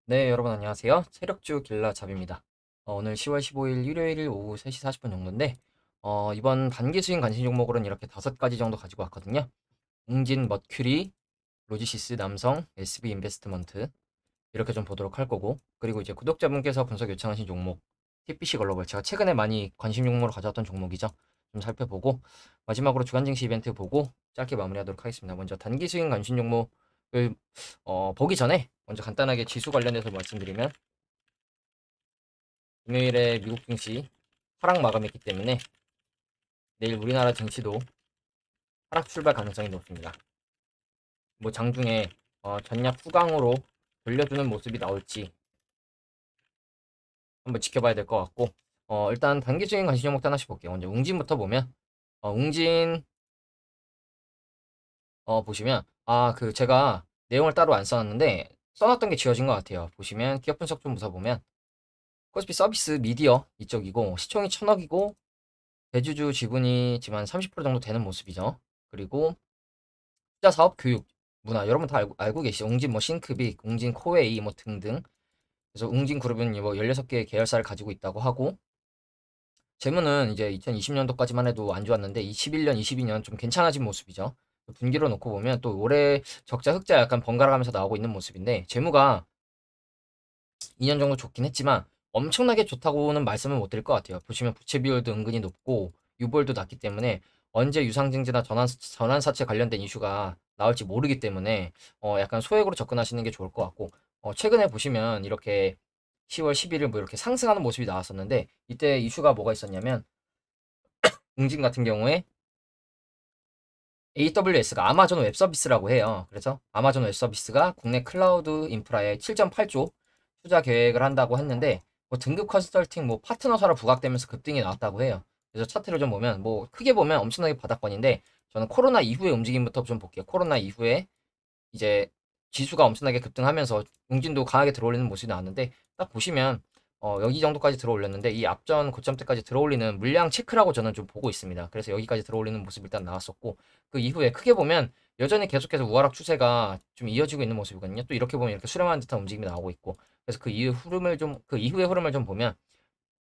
네, 여러분 안녕하세요. 세력주 길라잡입니다. 오늘 10월 15일 일요일 오후 3시 40분 정도인데, 이번 단기 스윙 관심 종목으로는 이렇게 5가지 정도 가지고 왔거든요. 웅진, 머큐리, 로지시스, 남성, SB 인베스트먼트 이렇게 좀 보도록 할 거고, 그리고 이제 구독자분께서 분석 요청하신 종목 TPC 글로벌, 제가 최근에 많이 관심 종목으로 가져왔던 종목이죠. 좀 살펴보고 마지막으로 주간 증시 이벤트 보고 짧게 마무리하도록 하겠습니다. 먼저 단기 스윙 관심 종목을 보기 전에 먼저 간단하게 지수 관련해서 말씀드리면, 금요일에 미국 증시 하락 마감했기 때문에 내일 우리나라 증시도 하락 출발 가능성이 높습니다. 뭐 장중에 전략 후강으로 돌려주는 모습이 나올지 한번 지켜봐야 될 것 같고, 일단 단기적인 관심 종목 하나씩 볼게요. 먼저 웅진부터 보면, 웅진 보시면, 그 제가 내용을 따로 안 써놨는데 써놨던 게 지워진 것 같아요. 보시면 기업 분석 좀 보면 코스피 서비스 미디어 이쪽이고 시총이 1000억이고 대주주 지분이 지금 한 30% 정도 되는 모습이죠. 그리고 투자 사업 교육 문화 여러분 다 알고 계시죠? 웅진 뭐 싱크빅, 웅진 코웨이 뭐 등등. 그래서 웅진 그룹은 뭐 16개의 계열사를 가지고 있다고 하고, 재무는 이제 2020년도까지만 해도 안 좋았는데 21년, 22년 좀 괜찮아진 모습이죠. 분기로 놓고 보면 또 올해 적자 흑자 약간 번갈아 가면서 나오고 있는 모습인데, 재무가 2년 정도 좋긴 했지만 엄청나게 좋다고는 말씀을 못 드릴 것 같아요. 보시면 부채 비율도 은근히 높고 유보율도 낮기 때문에 언제 유상증자나 전환사채 관련된 이슈가 나올지 모르기 때문에 약간 소액으로 접근하시는 게 좋을 것 같고, 최근에 보시면 이렇게 10월 11일 뭐 이렇게 상승하는 모습이 나왔었는데, 이때 이슈가 뭐가 있었냐면 웅진 같은 경우에 AWS가 아마존 웹 서비스라고 해요. 그래서 아마존 웹 서비스가 국내 클라우드 인프라에 7.8조 투자 계획을 한다고 했는데, 뭐 등급 컨설팅 뭐 파트너사로 부각되면서 급등이 나왔다고 해요. 그래서 차트를 좀 보면 뭐 크게 보면 엄청나게 바닥권인데, 저는 코로나 이후의 움직임부터 좀 볼게요. 코로나 이후에 이제 지수가 엄청나게 급등하면서 웅진도 강하게 들어올리는 모습이 나왔는데, 딱 보시면 여기 정도까지 들어올렸는데 이 앞전 고점대까지 들어올리는 물량 체크라고 저는 좀 보고 있습니다. 그래서 여기까지 들어올리는 모습이 일단 나왔었고, 그 이후에 크게 보면 여전히 계속해서 우하락 추세가 좀 이어지고 있는 모습이거든요. 또 이렇게 보면 이렇게 수렴하는 듯한 움직임이 나오고 있고, 그래서 그 이후의 흐름을 좀 보면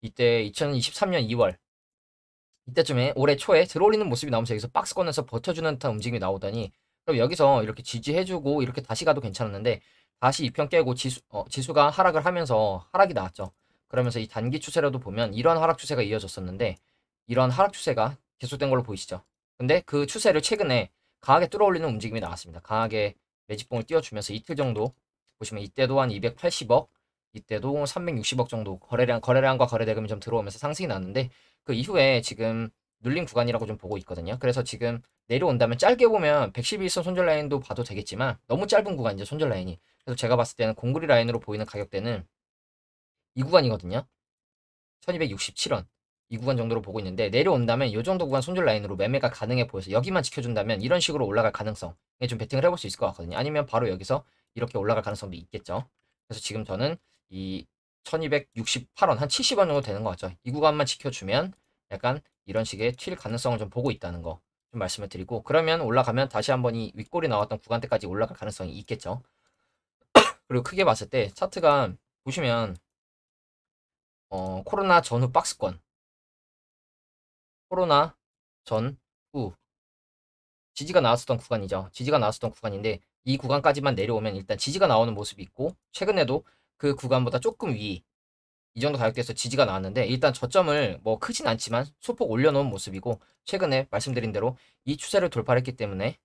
이때 2023년 2월 이때쯤에 올해 초에 들어올리는 모습이 나오면서 여기서 박스권에서 버텨주는 듯한 움직임이 나오더니, 그럼 여기서 이렇게 지지해주고 이렇게 다시 가도 괜찮았는데 다시 2편 깨고 지수가 하락을 하면서 하락이 나왔죠. 그러면서 이 단기 추세라도 보면 이런 하락 추세가 이어졌었는데, 이런 하락 추세가 계속된 걸로 보이시죠. 근데 그 추세를 최근에 강하게 뚫어올리는 움직임이 나왔습니다. 강하게 매집봉을 띄워주면서 이틀 정도 보시면 이때도 한 280억, 이때도 360억 정도 거래량과 거래대금이 좀 들어오면서 상승이 났는데, 그 이후에 지금 눌림 구간이라고 좀 보고 있거든요. 그래서 지금 내려온다면 짧게 보면 111선 손절 라인도 봐도 되겠지만 너무 짧은 구간이죠, 손절 라인이. 그래서 제가 봤을 때는 공구리 라인으로 보이는 가격대는 이 구간이거든요. 1267원. 이 구간 정도로 보고 있는데, 내려온다면 이 정도 구간 손절 라인으로 매매가 가능해 보여서 여기만 지켜준다면 이런 식으로 올라갈 가능성에 좀 베팅을 해볼 수 있을 것 같거든요. 아니면 바로 여기서 이렇게 올라갈 가능성도 있겠죠. 그래서 지금 저는 이 1268원, 한 70원 정도 되는 것 같죠. 이 구간만 지켜주면 약간 이런 식의 튈 가능성을 좀 보고 있다는 거 좀 말씀을 드리고, 그러면 올라가면 다시 한번 이 윗골이 나왔던 구간대까지 올라갈 가능성이 있겠죠. 그리고 크게 봤을 때 차트가 보시면 코로나 전후 박스권, 코로나 전, 후 지지가 나왔었던 구간이죠. 지지가 나왔었던 구간인데 이 구간까지만 내려오면 일단 지지가 나오는 모습이 있고, 최근에도 그 구간보다 조금 위, 이 정도 가격대에서 지지가 나왔는데 일단 저점을 뭐 크진 않지만 소폭 올려놓은 모습이고, 최근에 말씀드린 대로 이 추세를 돌파했기 때문에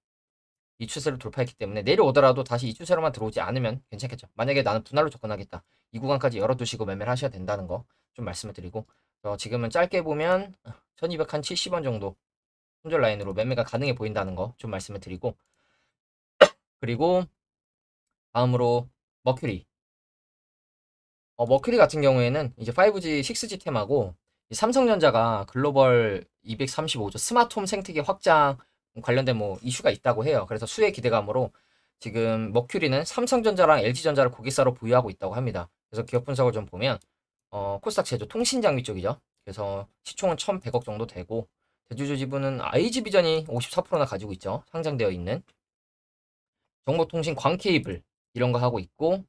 이 추세를 돌파했기 때문에 내려오더라도 다시 이 추세로만 들어오지 않으면 괜찮겠죠. 만약에 나는 분할로 접근하겠다, 이 구간까지 열어두시고 매매를 하셔야 된다는 거 좀 말씀을 드리고, 지금은 짧게 보면 1270원 정도 손절 라인으로 매매가 가능해 보인다는 거 좀 말씀을 드리고, 그리고 다음으로 머큐리. 머큐리 같은 경우에는 이제 5G, 6G 테마고, 삼성전자가 글로벌 235조 스마트홈 생태계 확장 관련된 뭐 이슈가 있다고 해요. 그래서 수혜 기대감으로 지금 머큐리는 삼성전자랑 LG전자를 고객사로 보유하고 있다고 합니다. 그래서 기업 분석을 좀 보면 코스닥 제조 통신 장비 쪽이죠. 그래서 시총은 1,100억 정도 되고, 대주주 지분은 IG비전이 54%나 가지고 있죠. 상장되어 있는 정보통신 광 케이블 이런 거 하고 있고,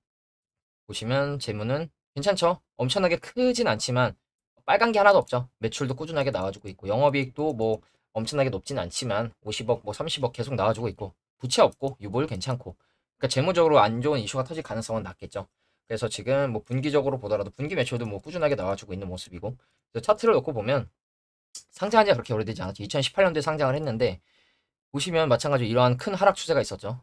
보시면 재무는 괜찮죠? 엄청나게 크진 않지만 빨간 게 하나도 없죠. 매출도 꾸준하게 나와주고 있고 영업이익도 뭐 엄청나게 높진 않지만 50억 뭐 30억 계속 나와주고 있고 부채 없고 유보율 괜찮고 그러니까 재무적으로 안 좋은 이슈가 터질 가능성은 낮겠죠. 그래서 지금 뭐 분기적으로 보더라도 분기 매출도 뭐 꾸준하게 나와주고 있는 모습이고 그래서 차트를 놓고 보면 상장한 지가 그렇게 오래되지 않았죠. 2018년도에 상장을 했는데 보시면 마찬가지로 이러한 큰 하락 추세가 있었죠.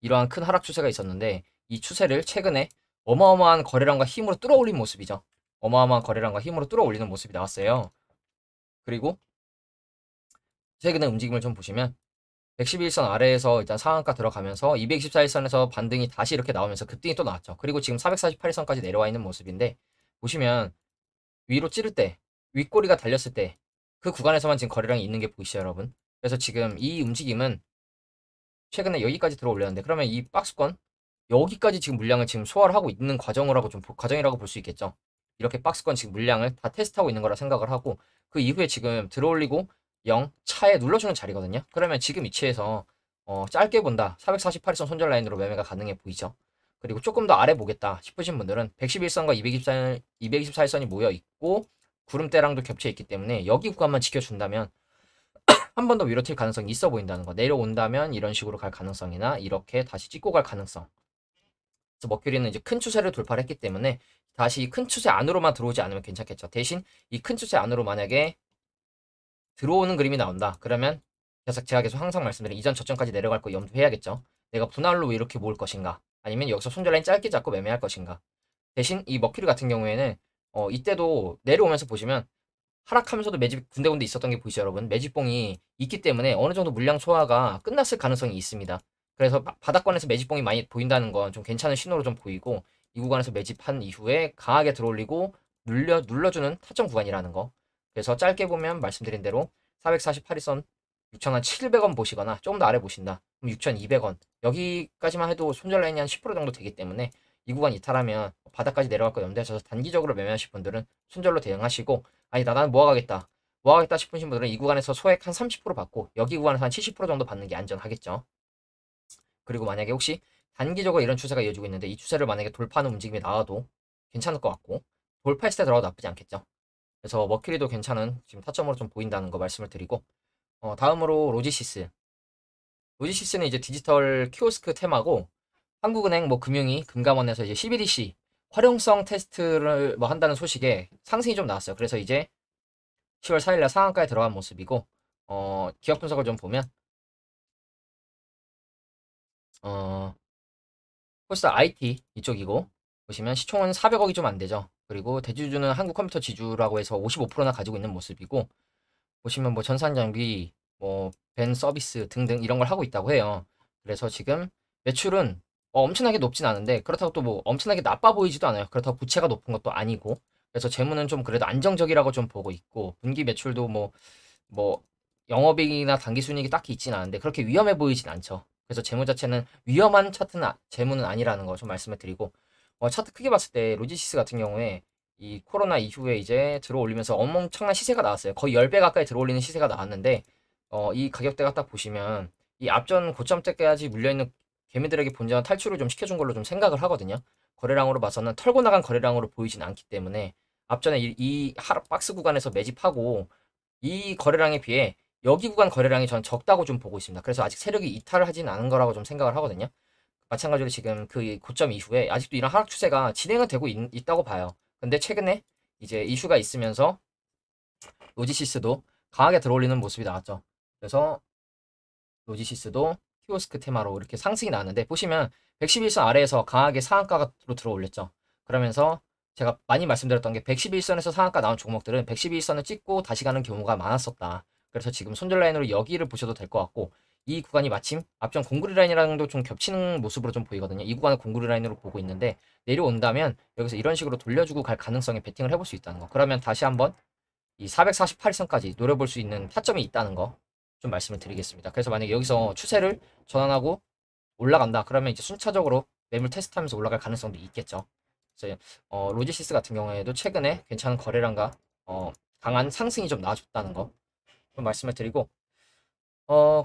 이러한 큰 하락 추세가 있었는데 이 추세를 최근에 어마어마한 거래량과 힘으로 뚫어올린 모습이죠. 어마어마한 거래량과 힘으로 뚫어올리는 모습이 나왔어요. 그리고 최근에 움직임을 좀 보시면 111선 아래에서 일단 상한가 들어가면서 224일선에서 반등이 다시 이렇게 나오면서 급등이 또 나왔죠. 그리고 지금 448일선까지 내려와 있는 모습인데 보시면 위로 찌를 때 윗꼬리가 달렸을 때 그 구간에서만 지금 거래량이 있는 게 보이시죠 여러분. 그래서 지금 이 움직임은 최근에 여기까지 들어 올렸는데 그러면 이 박스권 여기까지 지금 물량을 지금 소화를 하고 있는 과정이라고 과정이라고 볼 수 있겠죠. 이렇게 박스권 지금 물량을 다 테스트하고 있는 거라 생각을 하고 그 이후에 지금 들어 올리고 0 차에 눌러주는 자리거든요. 그러면 지금 위치에서 짧게 본다. 448일선 손절 라인으로 매매가 가능해 보이죠. 그리고 조금 더 아래 보겠다 싶으신 분들은 111선과 224일선이 모여 있고 구름대랑도 겹쳐 있기 때문에 여기 구간만 지켜준다면 한 번 더 위로 튈 가능성이 있어 보인다는 거. 내려온다면 이런 식으로 갈 가능성이나 이렇게 다시 찍고 갈 가능성. 그래서 머큐리는 이제 큰 추세를 돌파를 했기 때문에 다시 큰 추세 안으로만 들어오지 않으면 괜찮겠죠. 대신 이 큰 추세 안으로 만약에 들어오는 그림이 나온다. 그러면 제가 계속 항상 말씀드린 이전 저점까지 내려갈 거 염두해야겠죠. 내가 분할로 이렇게 모을 것인가 아니면 여기서 손절 라인 짧게 잡고 매매할 것인가. 대신 이 머큐리 같은 경우에는 이때도 내려오면서 보시면 하락하면서도 매집 군데군데 있었던 게 보이시죠, 여러분? 매집봉이 있기 때문에 어느 정도 물량 소화가 끝났을 가능성이 있습니다. 그래서 바닥권에서 매집봉이 많이 보인다는 건 좀 괜찮은 신호로 좀 보이고 이 구간에서 매집한 이후에 강하게 들어올리고 눌러주는 타점 구간이라는 거. 그래서 짧게 보면 말씀드린 대로 448일선 6,700원 보시거나 조금 더 아래 보신다. 그럼 6,200원. 여기까지만 해도 손절 라인이 한 10% 정도 되기 때문에 이 구간 이탈하면 바닥까지 내려갈 거 염두하셔서 단기적으로 매매하실 분들은 손절로 대응하시고 아니다 나는 모아가겠다. 모아가겠다 싶으신 분들은 이 구간에서 소액 한 30% 받고 여기 구간에서 한 70% 정도 받는 게 안전하겠죠. 그리고 만약에 혹시 단기적으로 이런 추세가 이어지고 있는데 이 추세를 만약에 돌파하는 움직임이 나와도 괜찮을 것 같고 돌파했을 때 들어가도 나쁘지 않겠죠. 그래서 머큐리도 괜찮은 지금 타점으로 좀 보인다는 거 말씀을 드리고 다음으로 로지시스. 로지시스는 이제 디지털 키오스크 테마고 한국은행 뭐 금융위 금감원에서 이제 CBDC 활용성 테스트를 뭐 한다는 소식에 상승이 좀 나왔어요. 그래서 이제 10월 4일날 상한가에 들어간 모습이고 기업 분석을 좀 보면 어 폴스타 IT 이쪽이고 보시면 시총은 400억이 좀 안 되죠. 그리고 대주주는 한국컴퓨터 지주라고 해서 55%나 가지고 있는 모습이고 보시면 뭐 전산 장비, 뭐 벤 서비스 등등 이런 걸 하고 있다고 해요. 그래서 지금 매출은 엄청나게 높진 않은데 그렇다고 또 뭐 엄청나게 나빠 보이지도 않아요. 그렇다고 부채가 높은 것도 아니고 그래서 재무는 좀 그래도 안정적이라고 좀 보고 있고 분기 매출도 뭐 영업이익이나 당기순이익이 딱히 있진 않은데 그렇게 위험해 보이진 않죠. 그래서 재무 자체는 위험한 차트는 재무는 아니라는 거 좀 말씀을 드리고 차트 크게 봤을 때 로지시스 같은 경우에 이 코로나 이후에 이제 들어올리면서 엄청난 시세가 나왔어요. 거의 10배 가까이 들어올리는 시세가 나왔는데 이 가격대가 딱 보시면 이 앞전 고점 때까지 물려있는 개미들에게 본전 탈출을 좀 시켜준 걸로 좀 생각을 하거든요. 거래량으로 봐서는 털고 나간 거래량으로 보이진 않기 때문에 앞전에 이 하락 박스 구간에서 매집하고 이 거래량에 비해 여기 구간 거래량이 전 적다고 좀 보고 있습니다. 그래서 아직 세력이 이탈을 하진 않은 거라고 좀 생각을 하거든요. 마찬가지로 지금 그 고점 이후에 아직도 이런 하락 추세가 진행은 되고 있다고 봐요. 근데 최근에 이제 이슈가 있으면서 로지시스도 강하게 들어올리는 모습이 나왔죠. 그래서 로지시스도 키오스크 테마로 이렇게 상승이 나왔는데 보시면 111선 아래에서 강하게 상한가로 들어올렸죠. 그러면서 제가 많이 말씀드렸던 게 111선에서 상한가 나온 종목들은 111선을 찍고 다시 가는 경우가 많았었다. 그래서 지금 손절 라인으로 여기를 보셔도 될 것 같고 이 구간이 마침 앞전 공구리 라인이랑도 좀 겹치는 모습으로 좀 보이거든요. 이 구간을 공구리 라인으로 보고 있는데 내려온다면 여기서 이런 식으로 돌려주고 갈 가능성에 베팅을 해볼 수 있다는 거. 그러면 다시 한번 이 448선까지 노려볼 수 있는 타점이 있다는 거 좀 말씀을 드리겠습니다. 그래서 만약에 여기서 추세를 전환하고 올라간다. 그러면 이제 순차적으로 매물 테스트하면서 올라갈 가능성도 있겠죠. 그래서 로지시스 같은 경우에도 최근에 괜찮은 거래량과 강한 상승이 좀 나와줬다는 거 좀 말씀을 드리고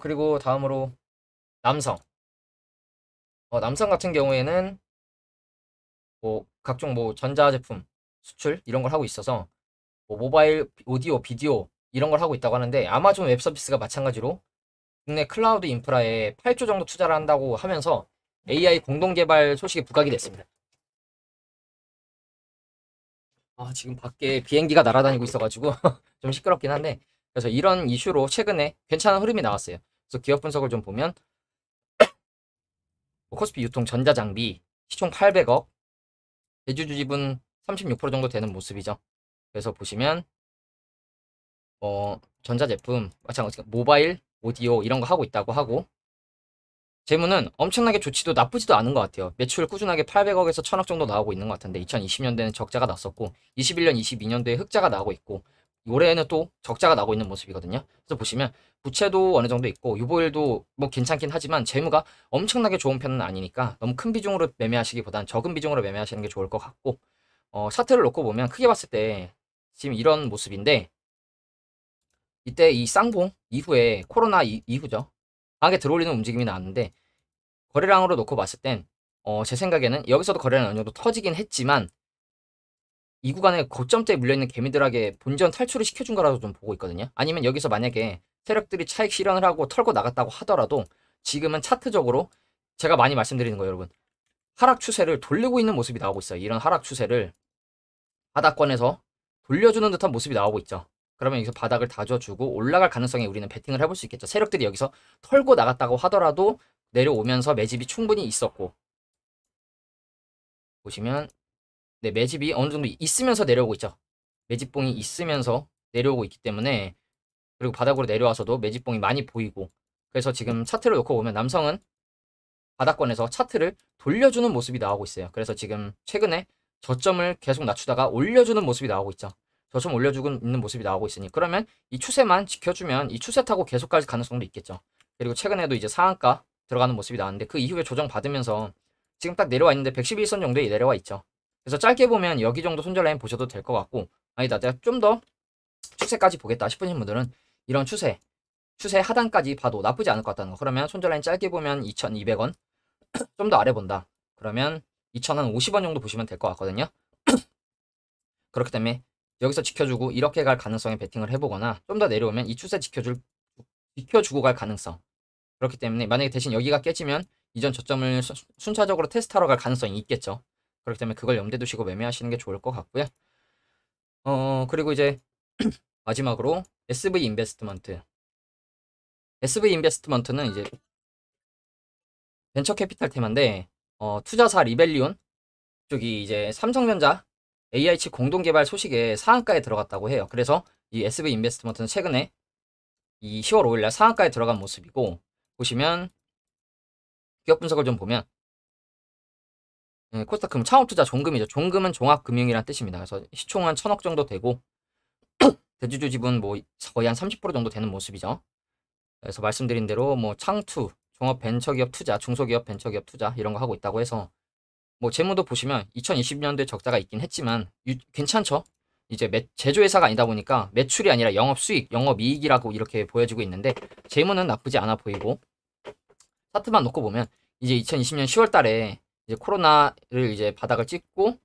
그리고 다음으로 남성. 남성 같은 경우에는 뭐 각종 뭐 전자제품 수출 이런 걸 하고 있어서 뭐 모바일 오디오, 비디오 이런 걸 하고 있다고 하는데 아마존 웹 서비스가 마찬가지로 국내 클라우드 인프라에 8조 정도 투자를 한다고 하면서 AI 공동 개발 소식이 부각이 됐습니다. 지금 밖에 비행기가 날아다니고 있어가지고 좀 시끄럽긴 한데 그래서 이런 이슈로 최근에 괜찮은 흐름이 나왔어요. 그래서 기업 분석을 좀 보면 뭐 코스피 유통 전자장비 시총 800억, 대주주 지분 36% 정도 되는 모습이죠. 그래서 보시면 전자제품 마찬가지로 모바일, 오디오 이런 거 하고 있다고 하고 재무는 엄청나게 좋지도 나쁘지도 않은 것 같아요. 매출 꾸준하게 800억에서 1000억 정도 나오고 있는 것 같은데 2020년대는 적자가 났었고 21년, 22년도에 흑자가 나오고 있고 올해에는 또 적자가 나오고 있는 모습이거든요. 그래서 보시면 부채도 어느 정도 있고 유보율도 뭐 괜찮긴 하지만 재무가 엄청나게 좋은 편은 아니니까 너무 큰 비중으로 매매하시기보단 적은 비중으로 매매하시는 게 좋을 것 같고 차트를 놓고 보면 크게 봤을 때 지금 이런 모습인데 이때 이 쌍봉 이후에 코로나 이후죠. 강하게 들어올리는 움직임이 나왔는데 거래량으로 놓고 봤을 땐 제 생각에는 여기서도 거래량 어느 정도 터지긴 했지만 이 구간에 고점대에 물려있는 개미들에게 본전 탈출을 시켜준 거라고 좀 보고 있거든요. 아니면 여기서 만약에 세력들이 차익 실현을 하고 털고 나갔다고 하더라도 지금은 차트적으로 제가 많이 말씀드리는 거예요, 여러분. 하락 추세를 돌리고 있는 모습이 나오고 있어요. 이런 하락 추세를 바닥권에서 돌려주는 듯한 모습이 나오고 있죠. 그러면 여기서 바닥을 다져주고 올라갈 가능성에 우리는 베팅을 해볼 수 있겠죠. 세력들이 여기서 털고 나갔다고 하더라도 내려오면서 매집이 충분히 있었고 보시면 네, 매집이 어느 정도 있으면서 내려오고 있죠. 매집봉이 있으면서 내려오고 있기 때문에 그리고 바닥으로 내려와서도 매집봉이 많이 보이고 그래서 지금 차트를 놓고 보면 남성은 바닥권에서 차트를 돌려주는 모습이 나오고 있어요. 그래서 지금 최근에 저점을 계속 낮추다가 올려주는 모습이 나오고 있죠. 저점 올려주고 있는 모습이 나오고 있으니 그러면 이 추세만 지켜주면 이 추세 타고 계속 갈 가능성도 있겠죠. 그리고 최근에도 이제 상한가 들어가는 모습이 나왔는데 그 이후에 조정 받으면서 지금 딱 내려와 있는데 111선 정도에 내려와 있죠. 그래서 짧게 보면 여기 정도 손절 라인 보셔도 될 것 같고 아니다 내가 좀 더 추세까지 보겠다 싶으신 분들은 이런 추세 하단까지 봐도 나쁘지 않을 것 같다는 거. 그러면 손절 라인 짧게 보면 2,200원 좀 더 아래 본다. 그러면 2,050원 정도 보시면 될 것 같거든요. 그렇기 때문에 여기서 지켜주고 이렇게 갈 가능성에 베팅을 해보거나 좀 더 내려오면 이 추세 지켜주고 갈 가능성. 그렇기 때문에 만약에 대신 여기가 깨지면 이전 저점을 순차적으로 테스트하러 갈 가능성이 있겠죠. 그렇기 때문에 그걸 염두에 두시고 매매하시는 게 좋을 것 같고요. 그리고 이제 마지막으로 SV 인베스트먼트. SV 인베스트먼트는 이제 벤처 캐피탈 테마인데 투자사 리벨리온 쪽이 이제 삼성전자 AI칩 공동 개발 소식에 상한가에 들어갔다고 해요. 그래서 이 SV 인베스트먼트는 최근에 이 10월 5일날 상한가에 들어간 모습이고 보시면 기업 분석을 좀 보면 코스닥금 창업투자 종금이죠. 종금은 종합금융이란 뜻입니다. 그래서 시총은 1000억 정도 되고 대주주 지분 뭐 거의 한 30% 정도 되는 모습이죠. 그래서 말씀드린 대로 뭐 창투, 종합 벤처기업 투자, 중소기업 벤처기업 투자 이런 거 하고 있다고 해서 뭐 재무도 보시면 2020년도에 적자가 있긴 했지만 괜찮죠? 이제 제조회사가 아니다 보니까 매출이 아니라 영업수익, 영업이익이라고 이렇게 보여지고 있는데 재무는 나쁘지 않아 보이고 차트만 놓고 보면 이제 2020년 10월 달에 이제 코로나를 이제 바닥을 찍고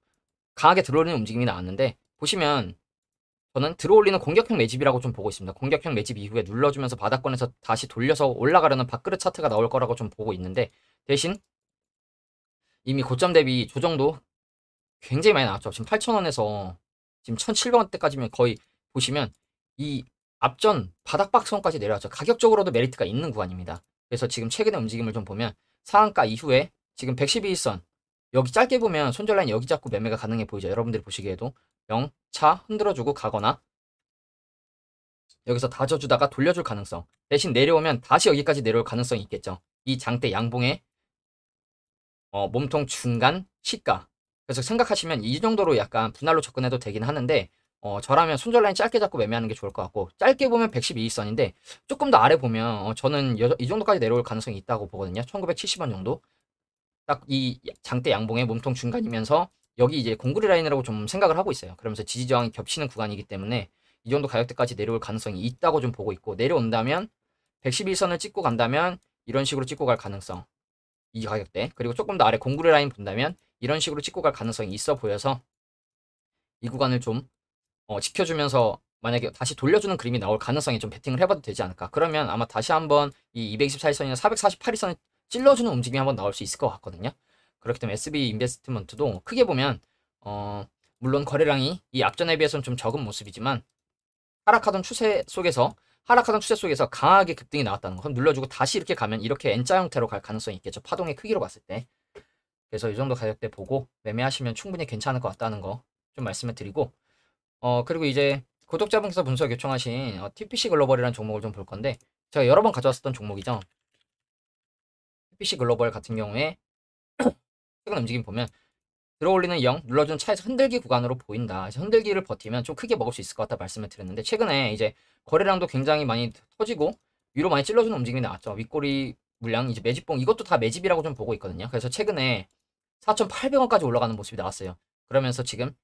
강하게 들어오는 움직임이 나왔는데 보시면 저는 들어올리는 공격형 매집이라고 좀 보고 있습니다. 공격형 매집 이후에 눌러주면서 바닥권에서 다시 돌려서 올라가려는 밥그릇 차트가 나올 거라고 좀 보고 있는데 대신 이미 고점 대비 조정도 굉장히 많이 나왔죠. 지금 8,000원에서 지금 1,700원대까지면 거의 보시면 이 앞전 바닥박스권까지 내려왔죠. 가격적으로도 메리트가 있는 구간입니다. 그래서 지금 최근의 움직임을 좀 보면 상한가 이후에 지금 112일선 여기 짧게 보면 손절 라인 여기 잡고 매매가 가능해 보이죠. 여러분들이 보시기에도 영차 흔들어주고 가거나 여기서 다져주다가 돌려줄 가능성 대신 내려오면 다시 여기까지 내려올 가능성이 있겠죠. 이 장대 양봉의 몸통 중간 시가 그래서 생각하시면 이 정도로 약간 분할로 접근해도 되긴 하는데 저라면 손절 라인 짧게 잡고 매매하는 게 좋을 것 같고 짧게 보면 112일선인데 조금 더 아래 보면 저는 이 정도까지 내려올 가능성이 있다고 보거든요. 1970원 정도 딱 이 장대 양봉의 몸통 중간이면서 여기 이제 공구리 라인이라고 좀 생각을 하고 있어요. 그러면서 지지 저항이 겹치는 구간이기 때문에 이 정도 가격대까지 내려올 가능성이 있다고 좀 보고 있고 내려온다면 111선을 찍고 간다면 이런 식으로 찍고 갈 가능성 이 가격대. 그리고 조금 더 아래 공구리 라인 본다면 이런 식으로 찍고 갈 가능성이 있어 보여서 이 구간을 좀 지켜주면서 만약에 다시 돌려주는 그림이 나올 가능성이 좀 베팅을 해봐도 되지 않을까. 그러면 아마 다시 한번 이 224일선이나 448일선을 찔러주는 움직임이 한번 나올 수 있을 것 같거든요. 그렇기 때문에 SB 인베스트먼트도 크게 보면 물론 거래량이 이 앞전에 비해서는 좀 적은 모습이지만 하락하던 추세 속에서 강하게 급등이 나왔다는 거. 그럼 눌러주고 다시 이렇게 가면 이렇게 N자 형태로 갈 가능성이 있겠죠. 파동의 크기로 봤을 때. 그래서 이 정도 가격대 보고 매매하시면 충분히 괜찮을 것 같다는 거 좀 말씀을 드리고 그리고 이제 구독자분께서 분석 요청하신 TPC 글로벌이라는 종목을 좀 볼 건데 제가 여러 번 가져왔었던 종목이죠. TPC 글로벌 같은 경우에 최근 움직임 보면 들어올리는 0, 눌러준 차에서 흔들기 구간으로 보인다. 그래서 흔들기를 버티면 좀 크게 먹을 수 있을 것 같다 말씀을 드렸는데 최근에 이제 거래량도 굉장히 많이 터지고 위로 많이 찔러주는 움직임이 나왔죠. 윗꼬리 물량 이제 매집봉 이것도 다 매집이라고 좀 보고 있거든요. 그래서 최근에 4,800원까지 올라가는 모습이 나왔어요. 그러면서 지금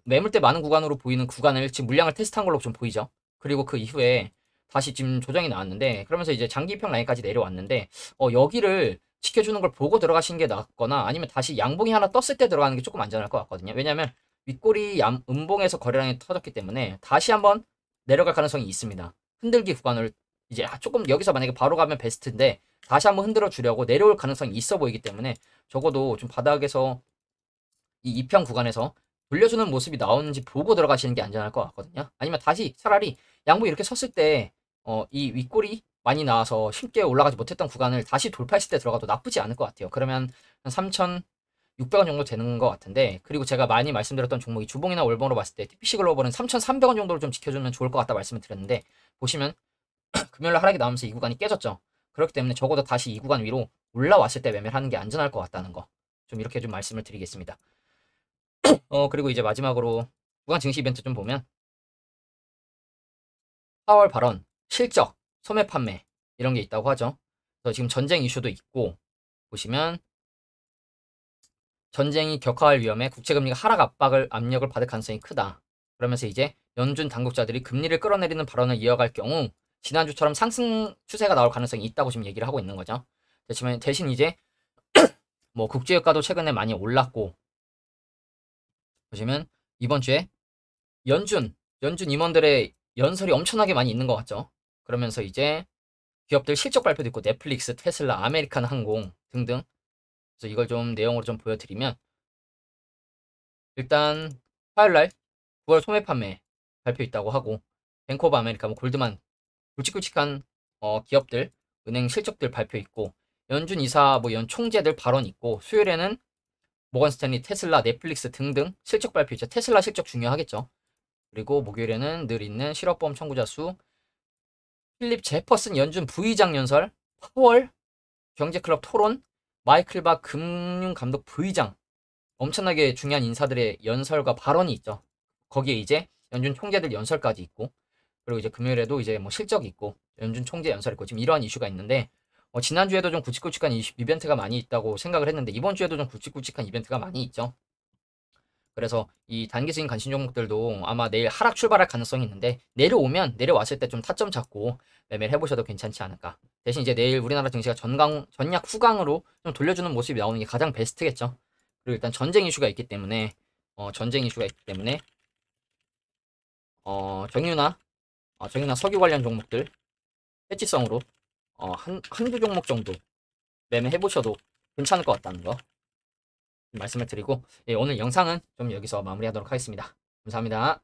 매물대 많은 구간으로 보이는 구간을 지금 물량을 테스트한 걸로 좀 보이죠. 그리고 그 이후에 다시 지금 조정이 나왔는데 그러면서 이제 장기평 라인까지 내려왔는데 여기를 지켜주는 걸 보고 들어가시는 게 낫거나 아니면 다시 양봉이 하나 떴을 때 들어가는 게 조금 안전할 것 같거든요. 왜냐면 윗꼬리 음봉에서 거래량이 터졌기 때문에 다시 한번 내려갈 가능성이 있습니다. 흔들기 구간을 이제 조금 여기서 만약에 바로 가면 베스트인데 다시 한번 흔들어 주려고 내려올 가능성이 있어 보이기 때문에 적어도 좀 바닥에서 이 이평 구간에서 돌려주는 모습이 나오는지 보고 들어가시는 게 안전할 것 같거든요. 아니면 다시 차라리 양봉 이렇게 섰을 때 이 윗골이 많이 나와서 쉽게 올라가지 못했던 구간을 다시 돌파했을 때 들어가도 나쁘지 않을 것 같아요. 그러면 한 3,600원 정도 되는 것 같은데 그리고 제가 많이 말씀드렸던 종목이 주봉이나 월봉으로 봤을 때 TPC 글로벌은 3,300원 정도를 좀 지켜주면 좋을 것 같다 말씀을 드렸는데 보시면 금요일날 하락이 나오면서 이 구간이 깨졌죠. 그렇기 때문에 적어도 다시 이 구간 위로 올라왔을 때 매매를 하는 게 안전할 것 같다는 거 좀 이렇게 좀 말씀을 드리겠습니다. 그리고 이제 마지막으로 구간 증시 이벤트 좀 보면 4월 발언, 실적, 소매 판매 이런 게 있다고 하죠. 그래서 지금 전쟁 이슈도 있고 보시면 전쟁이 격화할 위험에 국채금리가 하락 압력을 받을 가능성이 크다. 그러면서 이제 연준 당국자들이 금리를 끌어내리는 발언을 이어갈 경우 지난주처럼 상승 추세가 나올 가능성이 있다고 지금 얘기를 하고 있는 거죠. 그렇지만 대신 이제 뭐 국제유가도 최근에 많이 올랐고 보시면 이번 주에 연준 임원들의 연설이 엄청나게 많이 있는 것 같죠. 그러면서 이제 기업들 실적 발표도 있고 넷플릭스, 테슬라, 아메리칸 항공 등등. 그래서 이걸 좀 내용으로 좀 보여드리면 일단 화요일날 9월 소매 판매 발표 있다고 하고 뱅크 오브 아메리카, 뭐 골드만 굵직굵직한 기업들 은행 실적들 발표 있고 연준 이사 뭐 연 총재들 발언 있고 수요일에는 모건 스탠리, 테슬라, 넷플릭스 등등 실적 발표 있죠. 테슬라 실적 중요하겠죠. 그리고 목요일에는 늘 있는 실업보험 청구자 수, 필립 제퍼슨 연준 부의장 연설, 파월 경제클럽 토론, 마이클 바 금융감독 부의장 엄청나게 중요한 인사들의 연설과 발언이 있죠. 거기에 이제 연준 총재들 연설까지 있고 그리고 이제 금요일에도 이제 뭐 실적이 있고 연준 총재 연설 있고 지금 이러한 이슈가 있는데 지난주에도 좀 굵직굵직한 이벤트가 많이 있다고 생각을 했는데 이번 주에도 좀 굵직굵직한 이벤트가 많이 있죠. 그래서 이 단기 스윙 관심 종목들도 아마 내일 하락 출발할 가능성이 있는데 내려왔을 때 좀 타점 잡고 매매를 해보셔도 괜찮지 않을까. 대신 이제 내일 우리나라 증시가 전약 후강으로 좀 돌려주는 모습이 나오는 게 가장 베스트겠죠. 그리고 일단 전쟁 이슈가 있기 때문에 정유나 석유 관련 종목들 해지성으로 한두 종목 정도 매매해보셔도 괜찮을 것 같다는 거 말씀을 드리고 오늘 영상은 좀 여기서 마무리하도록 하겠습니다. 감사합니다.